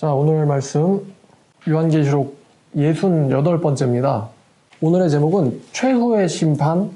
자, 오늘 말씀 요한계시록 68번째입니다. 오늘의 제목은 최후의 심판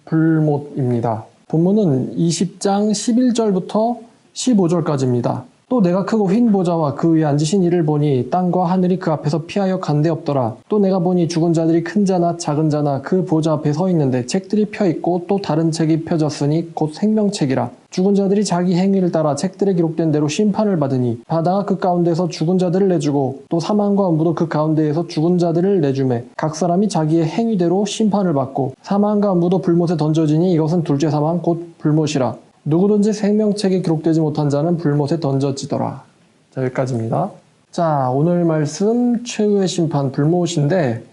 불못입니다. 본문은 20장 11절부터 15절까지입니다. 또 내가 크고 흰 보좌와 그 위에 앉으신 이를 보니 땅과 하늘이 그 앞에서 피하여 간데 없더라. 또 내가 보니 죽은 자들이 큰 자나 작은 자나 그 보좌 앞에 서 있는데 책들이 펴 있고 또 다른 책이 펴졌으니 곧 생명책이라. 죽은 자들이 자기 행위를 따라 책들에 기록된 대로 심판을 받으니 바다가 그 가운데서 죽은 자들을 내주고 또 사망과 음부도 그 가운데에서 죽은 자들을 내주매 각 사람이 자기의 행위대로 심판을 받고 사망과 음부도 불못에 던져지니 이것은 둘째 사망 곧 불못이라. 누구든지 생명책에 기록되지 못한 자는 불못에 던져지더라. 자, 여기까지입니다. 자, 오늘 말씀 최후의 심판 불못인데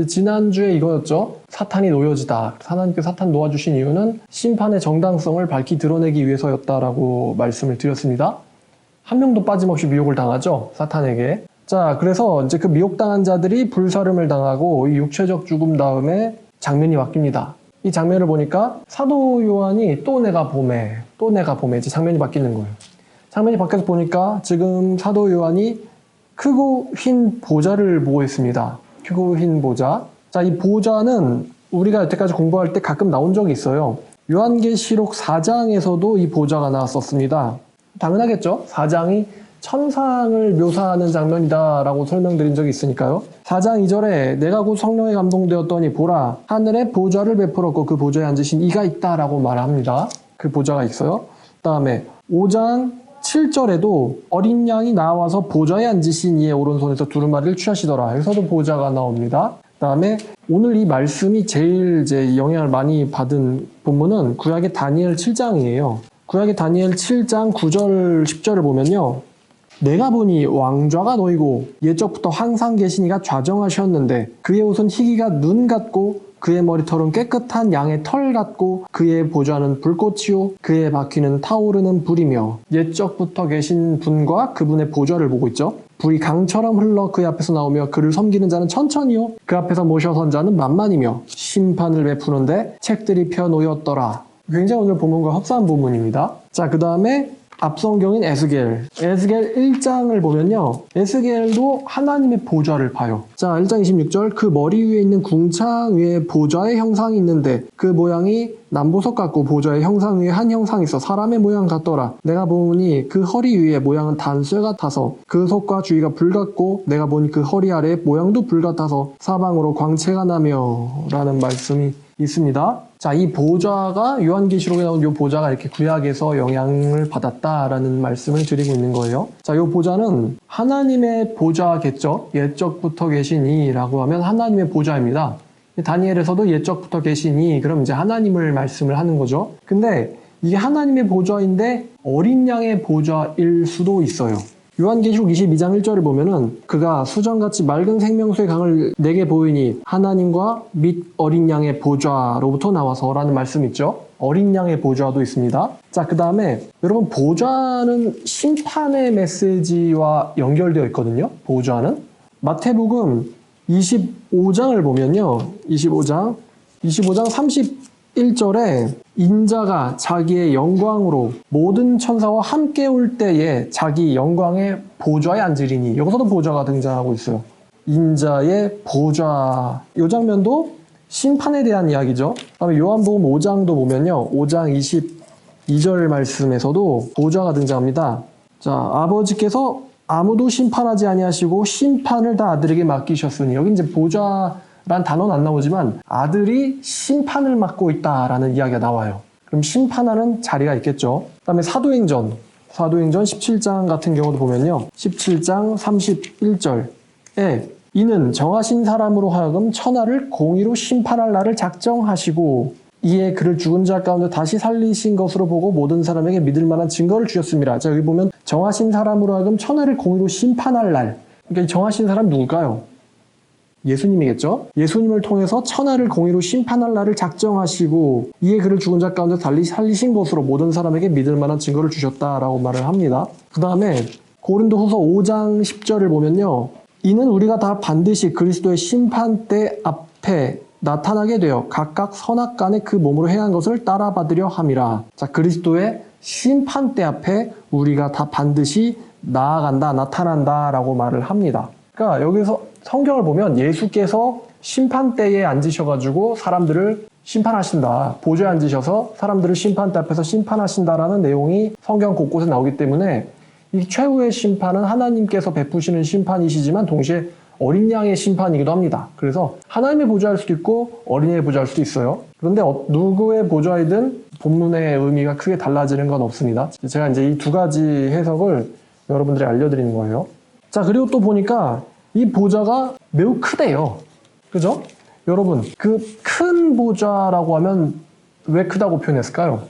지난주에 이거였죠. 사탄이 놓여지다. 하나님께서 사탄 놓아주신 이유는 심판의 정당성을 밝히 드러내기 위해서였다라고 말씀을 드렸습니다. 한 명도 빠짐없이 미혹을 당하죠. 사탄에게. 자, 그래서 이제 그 미혹당한 자들이 불사름을 당하고 이 육체적 죽음 다음에 장면이 바뀝니다. 이 장면을 보니까 사도 요한이 또 내가 봄에 이제 장면이 바뀌는 거예요. 장면이 바뀌어서 보니까 지금 사도 요한이 크고 흰 보좌를 보고 있습니다. 크고 흰 보좌. 자, 이 보좌는 우리가 여태까지 공부할 때 가끔 나온 적이 있어요. 요한계시록 4장에서도 이 보좌가 나왔었습니다. 당연하겠죠? 4장이 천상을 묘사하는 장면이다라고 설명드린 적이 있으니까요. 4장 2절에 내가 곧 성령에 감동되었더니 보라 하늘에 보좌를 베풀었고 그 보좌에 앉으신 이가 있다라고 말합니다. 그 보좌가 있어요. 그 다음에 5장 7절에도 어린 양이 나와서 보좌에 앉으신 이의 오른손에서 두루마리를 취하시더라. 여기서도 보좌가 나옵니다. 그 다음에 오늘 이 말씀이 제일 이제 영향을 많이 받은 본문은 구약의 다니엘 7장이에요. 구약의 다니엘 7장 9절 10절을 보면요. 내가 보니 왕좌가 놓이고 옛적부터 항상 계신 이가 좌정하셨는데 그의 옷은 희기가 눈 같고 그의 머리털은 깨끗한 양의 털 같고 그의 보좌는 불꽃이요 그의 바퀴는 타오르는 불이며 옛적부터 계신 분과 그분의 보좌를 보고 있죠. 불이 강처럼 흘러 그의 앞에서 나오며 그를 섬기는 자는 천천히요 그 앞에서 모셔선 자는 만만이며 심판을 베푸는데 책들이 펴놓였더라. 굉장히 오늘 본문과 흡사한 본문입니다. 자, 그 다음에 앞성경인 에스겔 1장을 보면요. 에스겔도 하나님의 보좌를 봐요. 자, 1장 26절 그 머리 위에 있는 궁창 위에 보좌의 형상이 있는데 그 모양이 남보석 같고 보좌의 형상 위에 한 형상이 있어 사람의 모양 같더라. 내가 보니 그 허리 위에 모양은 단쇠 같아서 그 속과 주위가 불 같고 내가 보니 그 허리 아래 모양도 불 같아서 사방으로 광채가 나며 라는 말씀이 있습니다. 자, 이 보좌가 요한계시록에 나온 이 보좌가 이렇게 구약에서 영향을 받았다라는 말씀을 드리고 있는 거예요. 자, 이 보좌는 하나님의 보좌겠죠. 옛적부터 계시니라고 하면 하나님의 보좌입니다. 다니엘에서도 옛적부터 계시니 그럼 이제 하나님을 말씀을 하는 거죠. 근데 이게 하나님의 보좌인데 어린 양의 보좌일 수도 있어요. 요한계시록 22장 1절을 보면은 그가 수정같이 맑은 생명수의 강을 내게 보이니 하나님과 및 어린 양의 보좌로부터 나와서라는 말씀이 있죠. 어린 양의 보좌도 있습니다. 자, 그 다음에 여러분 보좌는 심판의 메시지와 연결되어 있거든요. 보좌는 마태복음 25장을 보면요. 25장 31절에 인자가 자기의 영광으로 모든 천사와 함께 올 때에 자기 영광의 보좌에 앉으리니 여기서도 보좌가 등장하고 있어요. 인자의 보좌. 이 장면도 심판에 대한 이야기죠. 그다음에 요한복음 5장도 보면요. 5장 22절 말씀에서도 보좌가 등장합니다. 자, 아버지께서 아무도 심판하지 아니하시고 심판을 다 아들에게 맡기셨으니 여기 이제 보좌란 단어는 안 나오지만 아들이 심판을 맡고 있다라는 이야기가 나와요. 그럼 심판하는 자리가 있겠죠. 그 다음에 사도행전 17장 같은 경우도 보면요. 17장 31절에 이는 정하신 사람으로 하여금 천하를 공의로 심판할 날을 작정하시고 이에 그를 죽은 자 가운데 다시 살리신 것으로 보고 모든 사람에게 믿을 만한 증거를 주셨습니다. 자, 여기 보면 정하신 사람으로 하여금 천하를 공의로 심판할 날. 그러니까 이 정하신 사람 누굴까요? 예수님이겠죠? 예수님을 통해서 천하를 공의로 심판할 날을 작정하시고 이에 그를 죽은 자 가운데 달리 살리신 것으로 모든 사람에게 믿을 만한 증거를 주셨다라고 말을 합니다. 그 다음에 고린도후서 5장 10절을 보면요. 이는 우리가 다 반드시 그리스도의 심판대 앞에 나타나게 되어 각각 선악간에 그 몸으로 행한 것을 따라받으려 함이라. 자, 그리스도의 심판대 앞에 우리가 다 반드시 나아간다, 나타난다 라고 말을 합니다. 그러니까 여기서 성경을 보면 예수께서 심판대에 앉으셔가지고 사람들을 심판하신다. 보좌에 앉으셔서 사람들을 심판대 앞에서 심판하신다라는 내용이 성경 곳곳에 나오기 때문에 이 최후의 심판은 하나님께서 베푸시는 심판이시지만 동시에 어린 양의 심판이기도 합니다. 그래서 하나님의 보좌일 수도 있고 어린이의 보좌일 수도 있어요. 그런데 누구의 보좌이든 본문의 의미가 크게 달라지는 건 없습니다. 제가 이제 이 두 가지 해석을 여러분들이 알려드리는 거예요. 자, 그리고 또 보니까 이 보좌가 매우 크대요. 그죠? 여러분, 그 큰 보좌라고 하면 왜 크다고 표현했을까요?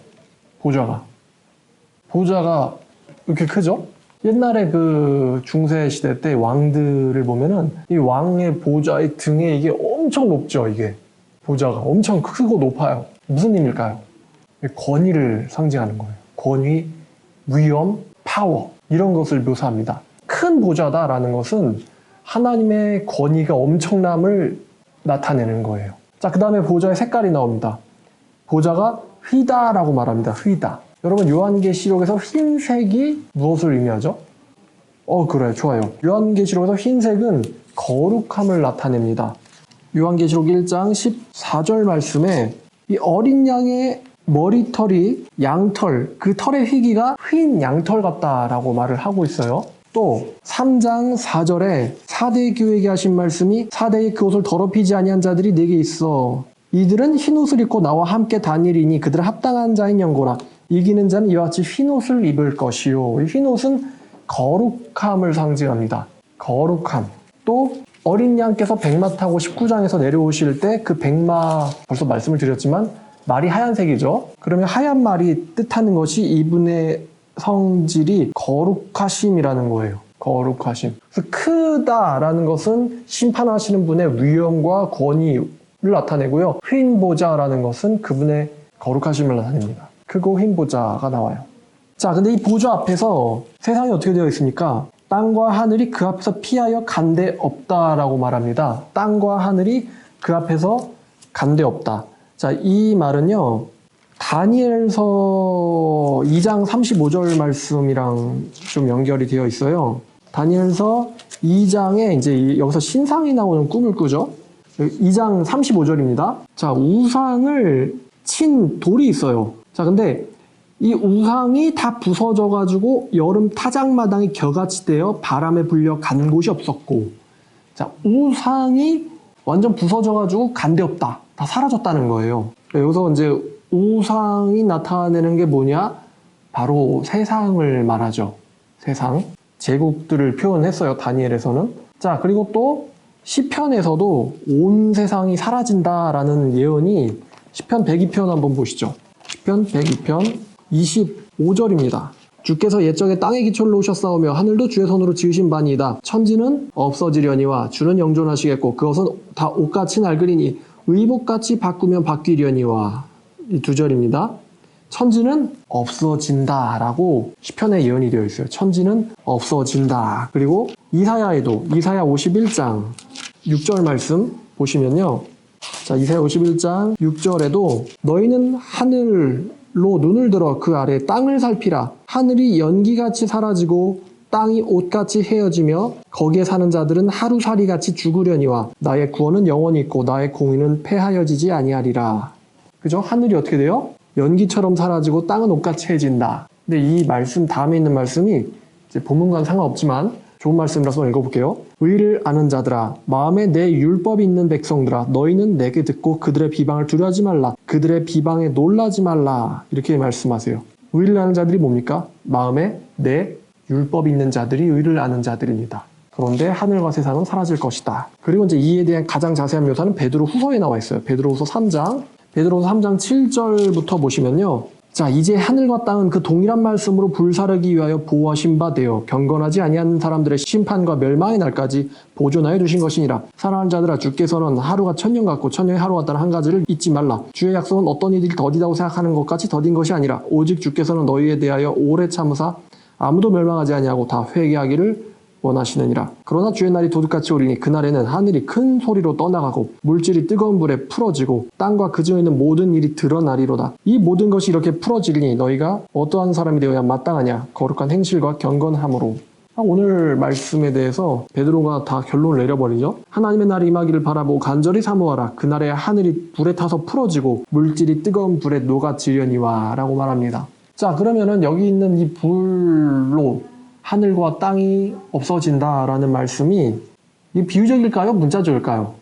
보좌가 이렇게 크죠? 옛날에 그 중세 시대 때 왕들을 보면은 이 왕의 보좌의 등에 이게 엄청 높죠, 이게. 보좌가 엄청 크고 높아요. 무슨 의미일까요? 권위를 상징하는 거예요. 권위, 위엄, 파워 이런 것을 묘사합니다. 큰 보좌다라는 것은 하나님의 권위가 엄청남을 나타내는 거예요. 자, 그 다음에 보좌의 색깔이 나옵니다. 보좌가 휘다라고 말합니다. 휘다. 여러분, 요한계시록에서 흰색이 무엇을 의미하죠? 그래, 좋아요. 요한계시록에서 흰색은 거룩함을 나타냅니다. 요한계시록 1장 14절 말씀에 이 어린 양의 머리털이 양털, 그 털의 희기가 흰 양털 같다라고 말을 하고 있어요. 또 3장 4절에 사대 교회에게 하신 말씀이 사대에 그 옷을 더럽히지 아니한 자들이 내게 있어. 이들은 흰 옷을 입고 나와 함께 다니리니 그들은 합당한 자인 연고라. 이기는 자는 이와 같이 흰 옷을 입을 것이요. 이 흰 옷은 거룩함을 상징합니다. 거룩함. 또 어린 양께서 백마 타고 19장에서 내려오실 때 그 백마, 벌써 말씀을 드렸지만 말이 하얀색이죠. 그러면 하얀 말이 뜻하는 것이 이분의 성질이 거룩하심이라는 거예요. 거룩하심. 그래서 크다라는 것은 심판하시는 분의 위엄과 권위를 나타내고요. 흰 보좌라는 것은 그분의 거룩하심을 나타냅니다. 크고 흰 보좌가 나와요. 자, 근데 이 보좌 앞에서 세상이 어떻게 되어 있습니까? 땅과 하늘이 그 앞에서 피하여 간데 없다라고 말합니다. 땅과 하늘이 그 앞에서 간데 없다. 자, 이 말은요, 다니엘서 2장 35절 말씀이랑 좀 연결이 되어 있어요. 다니엘서 2장에 이제 여기서 신상이 나오는 꿈을 꾸죠. 2장 35절입니다. 자, 우상을 친 돌이 있어요. 자, 근데 이 우상이 다 부서져가지고 여름 타작마당이 겨같이 되어 바람에 불려 간 곳이 없었고, 자, 우상이 완전 부서져가지고 간데 없다. 다 사라졌다는 거예요. 여기서 이제 우상이 나타내는 게 뭐냐? 바로 세상을 말하죠. 세상. 제국들을 표현했어요. 다니엘에서는. 자, 그리고 또 시편에서도 온 세상이 사라진다라는 예언이 시편 102편 한번 보시죠. 시편 102편 25절입니다. 주께서 옛적에 땅의 기초를 놓으셨사오며 하늘도 주의 손으로 지으신 바니이다. 천지는 없어지려니와 주는 영존하시겠고 그것은 다 옷같이 낡으리니 의복같이 바꾸면 바뀌려니와. 이 두 절입니다. 천지는 없어진다라고 시편에 예언이 되어 있어요. 천지는 없어진다. 그리고 이사야에도 이사야 51장 6절 말씀 보시면요. 자, 이사야 51장 6절에도 너희는 하늘로 눈을 들어 그 아래 땅을 살피라. 하늘이 연기같이 사라지고 땅이 옷같이 헤어지며 거기에 사는 자들은 하루살이같이 죽으려니와 나의 구원은 영원히 있고 나의 공의는 패하여지지 아니하리라. 그죠? 하늘이 어떻게 돼요? 연기처럼 사라지고 땅은 옷같이 헤어진다. 근데 이 말씀 다음에 있는 말씀이 이제 본문과는 상관없지만 좋은 말씀이라서 읽어볼게요. 의를 아는 자들아, 마음에 내 율법이 있는 백성들아, 너희는 내게 듣고 그들의 비방을 두려워하지 말라. 그들의 비방에 놀라지 말라. 이렇게 말씀하세요. 의를 아는 자들이 뭡니까? 마음에 내 율법이 있는 자들이 의를 아는 자들입니다. 그런데 하늘과 세상은 사라질 것이다. 그리고 이제 이에 대한 가장 자세한 묘사는 베드로 후서에 나와 있어요. 베드로후서 3장 7절부터 보시면요. 자, 이제 하늘과 땅은 그 동일한 말씀으로 불사르기 위하여 보호하신 바 되어 경건하지 아니한 사람들의 심판과 멸망의 날까지 보존하여 두신 것이니라. 사랑하는 자들아, 주께서는 하루가 1000년 같고 1000년이 하루 같다는 한 가지를 잊지 말라. 주의 약속은 어떤 이들이 더디다고 생각하는 것 같이 더딘 것이 아니라 오직 주께서는 너희에 대하여 오래 참으사 아무도 멸망하지 아니하고 다 회개하기를 원하시느니라. 그러나 주의 날이 도둑같이 오리니 그날에는 하늘이 큰 소리로 떠나가고 물질이 뜨거운 불에 풀어지고 땅과 그 중에 있는 모든 일이 드러나리로다. 이 모든 것이 이렇게 풀어지리니 너희가 어떠한 사람이 되어야 마땅하냐? 거룩한 행실과 경건함으로. 오늘 말씀에 대해서 베드로가 다 결론을 내려버리죠. 하나님의 날이 임하기를 바라보고 간절히 사모하라. 그날에 하늘이 불에 타서 풀어지고 물질이 뜨거운 불에 녹아지려니와 라고 말합니다. 자, 그러면은 여기 있는 이 불로 하늘과 땅이 없어진다라는 말씀이 이 비유적일까요? 문자적일까요?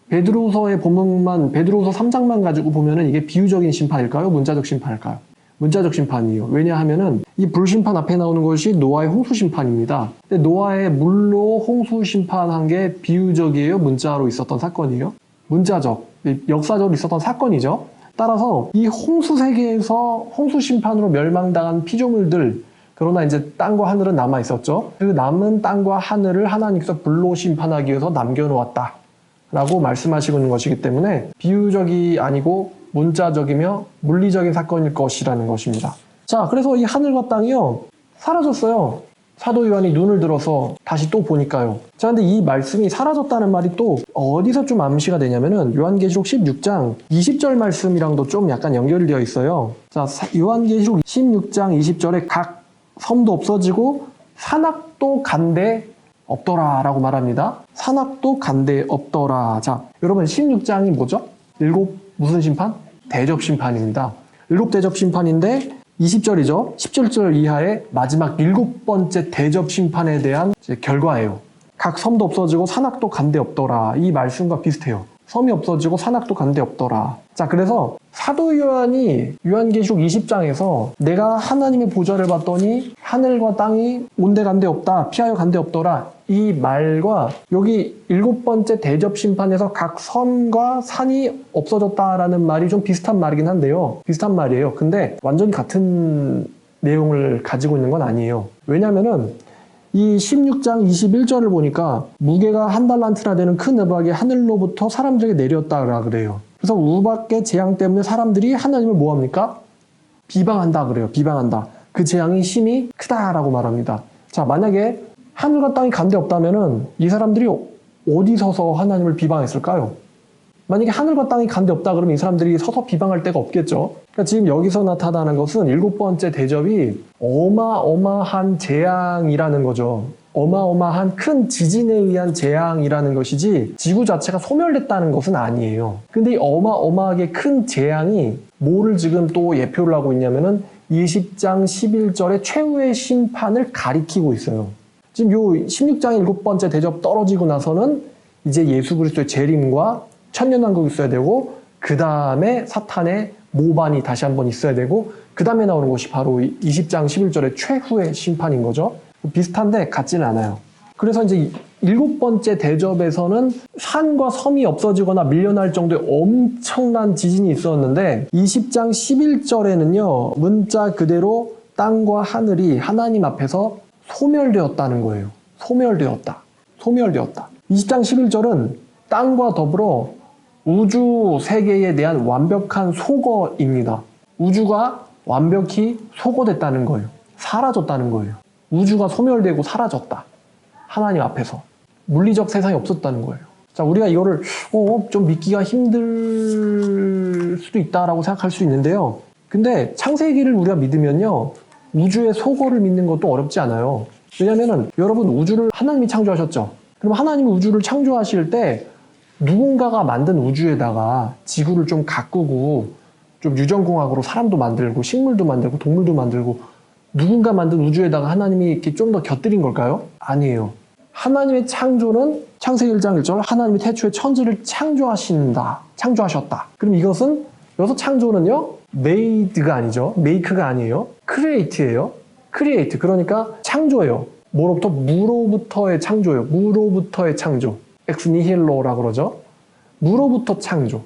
베드로서의 본문만, 베드로서 3장만 가지고 보면은 이게 비유적인 심판일까요? 문자적 심판일까요? 문자적 심판이에요. 왜냐하면은 이 불심판 앞에 나오는 것이 노아의 홍수 심판입니다. 근데 노아의 물로 홍수 심판한 게 비유적이에요? 문자로 있었던 사건이에요? 문자적, 역사적으로 있었던 사건이죠. 따라서 이 홍수 세계에서 홍수 심판으로 멸망당한 피조물들, 그러나 이제 땅과 하늘은 남아 있었죠. 그 남은 땅과 하늘을 하나님께서 불로 심판하기 위해서 남겨놓았다 라고 말씀하시고 있는 것이기 때문에 비유적이 아니고 문자적이며 물리적인 사건일 것이라는 것입니다. 자, 그래서 이 하늘과 땅이요, 사라졌어요. 사도 요한이 눈을 들어서 다시 또 보니까요. 자, 근데 이 말씀이 사라졌다는 말이 또 어디서 좀 암시가 되냐면은 요한계시록 16장 20절 말씀이랑도 좀 약간 연결되어 있어요. 자, 요한계시록 16장 20절에 각 섬도 없어지고 산악도 간데 없더라 라고 말합니다. 산악도 간데 없더라. 자, 여러분 16장이 뭐죠? 일곱 무슨 심판? 대접 심판입니다. 일곱 대접 심판인데 20절이죠. 17절 이하의 마지막 일곱 번째 대접 심판에 대한 결과예요. 각 섬도 없어지고 산악도 간데 없더라. 이 말씀과 비슷해요. 섬이 없어지고 산악도 간데 없더라. 자, 그래서 사도 요한이 요한계시록 20장에서 내가 하나님의 보좌를 봤더니 하늘과 땅이 온데간데 없다, 피하여 간데 없더라, 이 말과 여기 일곱 번째 대접 심판에서 각 섬과 산이 없어졌다라는 말이 좀 비슷한 말이긴 한데요. 비슷한 말이에요. 근데 완전히 같은 내용을 가지고 있는 건 아니에요. 왜냐면은 이 16장 21절을 보니까 무게가 한 달란트나 되는 큰 우박이 하늘로부터 사람들에게 내렸다라 그래요. 그래서 우박의 재앙 때문에 사람들이 하나님을 뭐합니까? 비방한다 그래요. 비방한다. 그 재앙이 심히 크다라고 말합니다. 자, 만약에 하늘과 땅이 간데 없다면은 이 사람들이 어디 서서 하나님을 비방했을까요? 만약에 하늘과 땅이 간데 없다 그러면 이 사람들이 서서 비방할 데가 없겠죠. 그러니까 지금 여기서 나타나는 것은 일곱 번째 대접이 어마어마한 재앙이라는 거죠. 어마어마한 큰 지진에 의한 재앙이라는 것이지 지구 자체가 소멸됐다는 것은 아니에요. 근데 이 어마어마하게 큰 재앙이 뭐를 지금 또 예표를 하고 있냐면은 20장 11절의 최후의 심판을 가리키고 있어요. 지금 요 16장의 일곱 번째 대접 떨어지고 나서는 이제 예수 그리스도의 재림과 천년왕국이 있어야 되고 그 다음에 사탄의 모반이 다시 한번 있어야 되고 그 다음에 나오는 것이 바로 20장 11절의 최후의 심판인 거죠. 비슷한데 같지는 않아요. 그래서 이제 일곱 번째 대접에서는 산과 섬이 없어지거나 밀려날 정도의 엄청난 지진이 있었는데 20장 11절에는요 문자 그대로 땅과 하늘이 하나님 앞에서 소멸되었다는 거예요. 소멸되었다. 20장 11절은 땅과 더불어 우주 세계에 대한 완벽한 소거입니다. 우주가 완벽히 소거됐다는 거예요. 사라졌다는 거예요. 우주가 소멸되고 사라졌다. 하나님 앞에서. 물리적 세상이 없었다는 거예요. 자, 우리가 이거를 좀 믿기가 힘들 수도 있다라고 생각할 수 있는데요. 근데 창세기를 우리가 믿으면요. 우주의 소거를 믿는 것도 어렵지 않아요. 왜냐면은 여러분 우주를 하나님이 창조하셨죠. 그럼 하나님이 우주를 창조하실 때 누군가가 만든 우주에다가 지구를 좀 가꾸고 좀 유전공학으로 사람도 만들고 식물도 만들고 동물도 만들고 누군가 만든 우주에다가 하나님이 이렇게 좀 더 곁들인 걸까요? 아니에요. 하나님의 창조는 창세기 1장 1절 하나님이 태초에 천지를 창조하셨다. 그럼 이것은 여기서 창조는요 made가 아니죠. make가 아니에요. create예요. create 그러니까 창조예요. 뭐로부터? 무로부터의 창조예요. 무로부터의 창조. ex nihillo라고 그러죠. 무로부터 창조.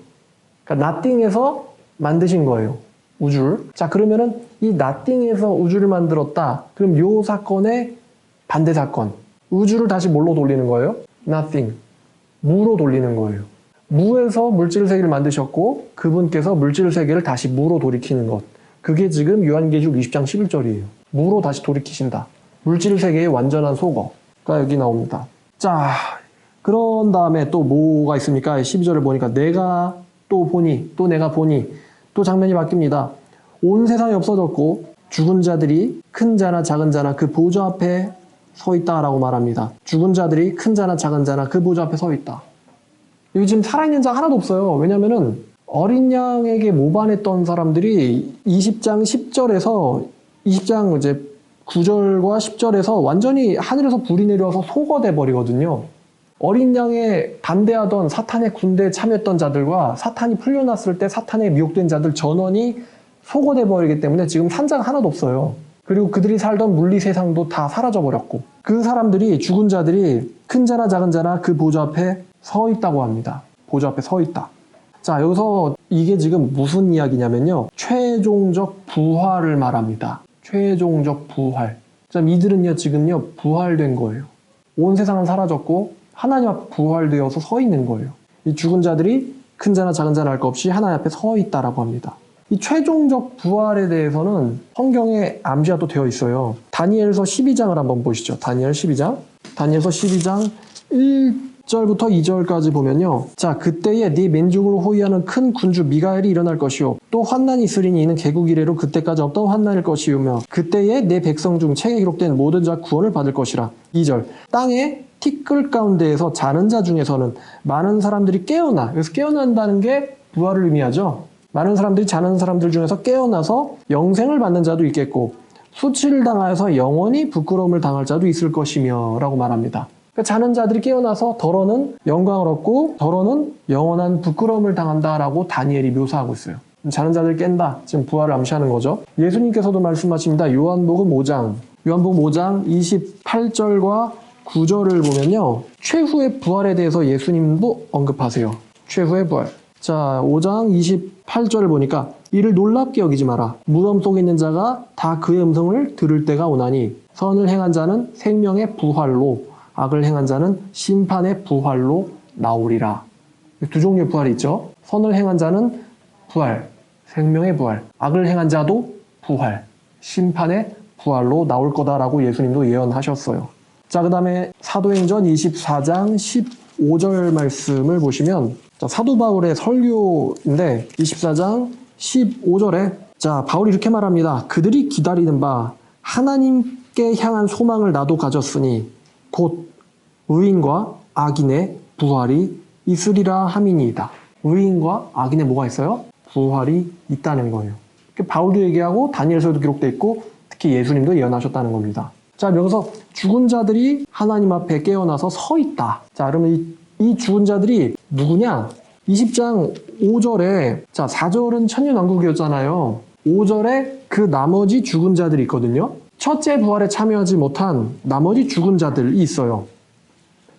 그러니까 nothing에서 만드신 거예요. 우주를. 자, 그러면은 이 nothing에서 우주를 만들었다. 그럼 요 사건의 반대 사건. 우주를 다시 뭘로 돌리는 거예요? nothing. 무로 돌리는 거예요. 무에서 물질 세계를 만드셨고 그분께서 물질 세계를 다시 무로 돌이키는 것. 그게 지금 요한계시록 20장 11절이에요. 무로 다시 돌이키신다. 물질 세계의 완전한 소거가 여기 나옵니다. 자, 그런 다음에 또 뭐가 있습니까? 12절을 보니까 내가 또 보니, 또 내가 보니, 또 장면이 바뀝니다. 온 세상이 없어졌고 죽은 자들이 큰 자나 작은 자나 그 보좌 앞에 서 있다라고 말합니다. 죽은 자들이 큰 자나 작은 자나 그 보좌 앞에 서 있다. 여기 지금 살아있는 자 하나도 없어요. 왜냐면은 어린 양에게 모반했던 사람들이 20장 10절에서 20장 이제 9절과 10절에서 완전히 하늘에서 불이 내려와서 소거돼 버리거든요. 어린 양에 반대하던 사탄의 군대에 참여했던 자들과 사탄이 풀려났을 때 사탄에 미혹된 자들 전원이 소거돼 버리기 때문에 지금 산자가 하나도 없어요. 그리고 그들이 살던 물리 세상도 다 사라져 버렸고 그 사람들이 죽은 자들이 큰 자나 작은 자나 그 보좌 앞에 서 있다고 합니다. 보좌 앞에 서 있다. 자, 여기서 이게 지금 무슨 이야기냐면요. 최종적 부활을 말합니다. 최종적 부활. 자, 이들은요, 지금요, 부활된 거예요. 온 세상은 사라졌고, 하나님 앞에 부활되어서 서 있는 거예요. 이 죽은 자들이 큰 자나 작은 자나 할 것 없이 하나님 앞에 서 있다라고 합니다. 이 최종적 부활에 대해서는 성경에 암시가 또 되어 있어요. 다니엘서 12장을 한번 보시죠. 다니엘 12장. 다니엘서 12장 1절부터 2절까지 보면요. 자, 그때에 네 민족을 호위하는 큰 군주 미가엘이 일어날 것이요. 또 환난이 있으리니 이는 개국 이래로 그때까지 없던 환난일 것이오며 그때에 내 백성 중 책에 기록된 모든 자 구원을 받을 것이라. 2절. 땅에 티끌 가운데에서 자는 자 중에서는 많은 사람들이 깨어나. 여기서 깨어난다는 게 부활을 의미하죠. 많은 사람들이 자는 사람들 중에서 깨어나서 영생을 받는 자도 있겠고 수치를 당하여서 영원히 부끄러움을 당할 자도 있을 것이며 라고 말합니다. 그러니까 자는 자들이 깨어나서 덜어는 영광을 얻고 덜어는 영원한 부끄러움을 당한다라고 다니엘이 묘사하고 있어요. 자는 자들이 깬다. 지금 부활을 암시하는 거죠. 예수님께서도 말씀하십니다. 요한복음 5장 28절과 9절을 보면요. 최후의 부활에 대해서 예수님도 언급하세요. 최후의 부활. 자, 5장 28절을 보니까 이를 놀랍게 여기지 마라. 무덤 속에 있는 자가 다 그의 음성을 들을 때가 오나니 선을 행한 자는 생명의 부활로 악을 행한 자는 심판의 부활로 나오리라. 두 종류의 부활이 있죠. 선을 행한 자는 부활, 생명의 부활. 악을 행한 자도 부활, 심판의 부활로 나올 거다라고 예수님도 예언하셨어요. 자, 그 다음에 사도행전 24장 15절 말씀을 보시면 자, 사도 바울의 설교인데 24장 15절에 자, 바울이 이렇게 말합니다. 그들이 기다리는 바 하나님께 향한 소망을 나도 가졌으니 곧 의인과 악인의 부활이 있으리라 함이니이다. 의인과 악인의 뭐가 있어요? 부활이 있다는 거예요. 바울도 얘기하고 다니엘서도 기록되어 있고 특히 예수님도 예언하셨다는 겁니다. 자, 여기서 죽은 자들이 하나님 앞에 깨어나서 서 있다. 자, 그러면 이 죽은 자들이 누구냐? 20장 5절에 자, 4절은 천년왕국이었잖아요. 5절에 그 나머지 죽은 자들이 있거든요. 첫째 부활에 참여하지 못한 나머지 죽은 자들이 있어요.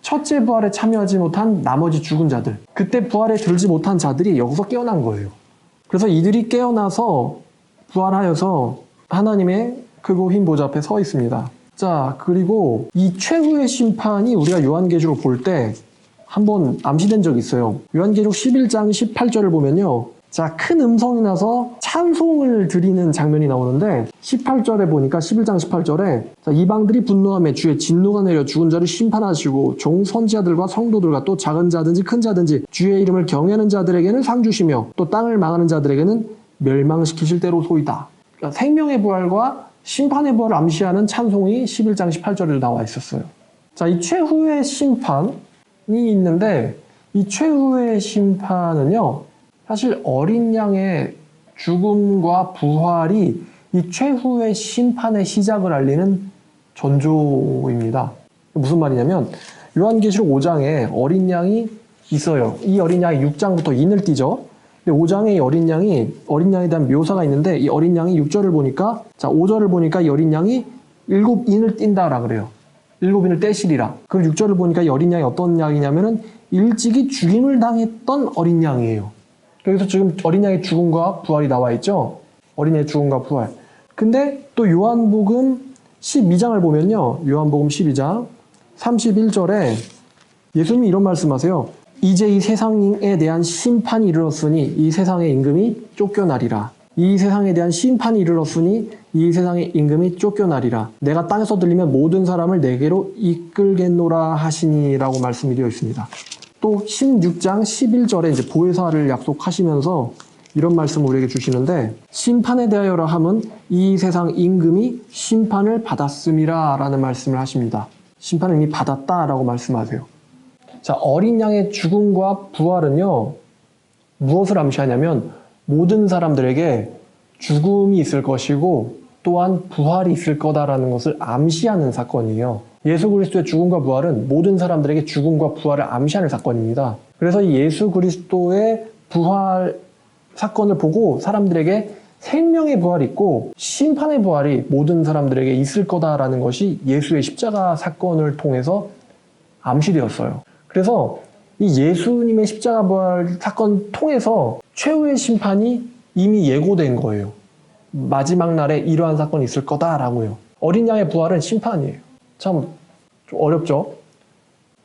첫째 부활에 참여하지 못한 나머지 죽은 자들. 그때 부활에 들지 못한 자들이 여기서 깨어난 거예요. 그래서 이들이 깨어나서 부활하여서 하나님의 크고 흰 보좌 앞에 서 있습니다. 자, 그리고 이 최후의 심판이 우리가 요한계시록 볼 때 한번 암시된 적이 있어요. 요한계시록 11장 18절을 보면요. 자, 큰 음성이 나서 찬송을 드리는 장면이 나오는데 18절에 보니까 11장 18절에 자, 이방들이 분노하며 주의 진노가 내려 죽은 자를 심판하시고 종 선지자들과 성도들과 또 작은 자든지 큰 자든지 주의 이름을 경외하는 자들에게는 상 주시며 또 땅을 망하는 자들에게는 멸망시키실 대로소이다. 그러니까 생명의 부활과 심판의 부활을 암시하는 찬송이 11장 18절에도 나와 있었어요. 자, 이 최후의 심판이 있는데 이 최후의 심판은요. 사실 어린 양의 죽음과 부활이 이 최후의 심판의 시작을 알리는 전조입니다. 무슨 말이냐면 요한계시록 5장에 어린 양이 있어요. 이 어린 양이 6장부터 인을 띠죠. 근데 5장에 이 어린 양에 대한 묘사가 있는데 이 어린 양이 6절을 보니까 자 5절을 보니까 이 어린 양이 7인을 띈다라 그래요. 7인을 떼시리라. 그리고 6절을 보니까 이 어린 양이 어떤 양이냐면은 일찍이 죽임을 당했던 어린 양이에요. 여기서 지금 어린 양의 죽음과 부활이 나와 있죠. 어린 양의 죽음과 부활. 근데 또 요한복음 12장을 보면요. 요한복음 12장 31절에 예수님이 이런 말씀하세요. 이제 이 세상에 대한 심판이 이르렀으니 이 세상의 임금이 쫓겨나리라. 이 세상에 대한 심판이 이르렀으니 이 세상의 임금이 쫓겨나리라. 내가 땅에서 들리면 모든 사람을 내게로 이끌겠노라 하시니라고 말씀이 되어 있습니다. 또 16장 11절에 이제 보혜사를 약속하시면서 이런 말씀을 우리에게 주시는데 심판에 대하여라 함은 이 세상 임금이 심판을 받았음이라 라는 말씀을 하십니다. 심판을 이미 받았다라고 말씀하세요. 자, 어린 양의 죽음과 부활은요, 무엇을 암시하냐면 모든 사람들에게 죽음이 있을 것이고 또한 부활이 있을 거다라는 것을 암시하는 사건이에요. 예수 그리스도의 죽음과 부활은 모든 사람들에게 죽음과 부활을 암시하는 사건입니다. 그래서 이 예수 그리스도의 부활 사건을 보고 사람들에게 생명의 부활이 있고 심판의 부활이 모든 사람들에게 있을 거다라는 것이 예수의 십자가 사건을 통해서 암시되었어요. 그래서 이 예수님의 십자가 부활 사건 통해서 최후의 심판이 이미 예고된 거예요. 마지막 날에 이러한 사건이 있을 거다라고요. 어린 양의 부활은 심판이에요. 참 좀 어렵죠?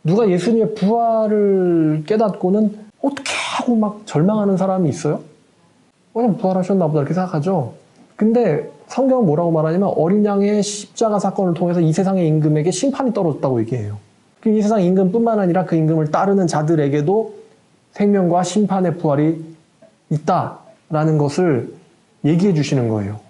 누가 예수님의 부활을 깨닫고는 어떻게 하고 막 절망하는 사람이 있어요? 그냥 부활하셨나 보다 이렇게 생각하죠? 근데 성경은 뭐라고 말하냐면 어린 양의 십자가 사건을 통해서 이 세상의 임금에게 심판이 떨어졌다고 얘기해요. 이 세상 임금뿐만 아니라 그 임금을 따르는 자들에게도 생명과 심판의 부활이 있다라는 것을 얘기해 주시는 거예요.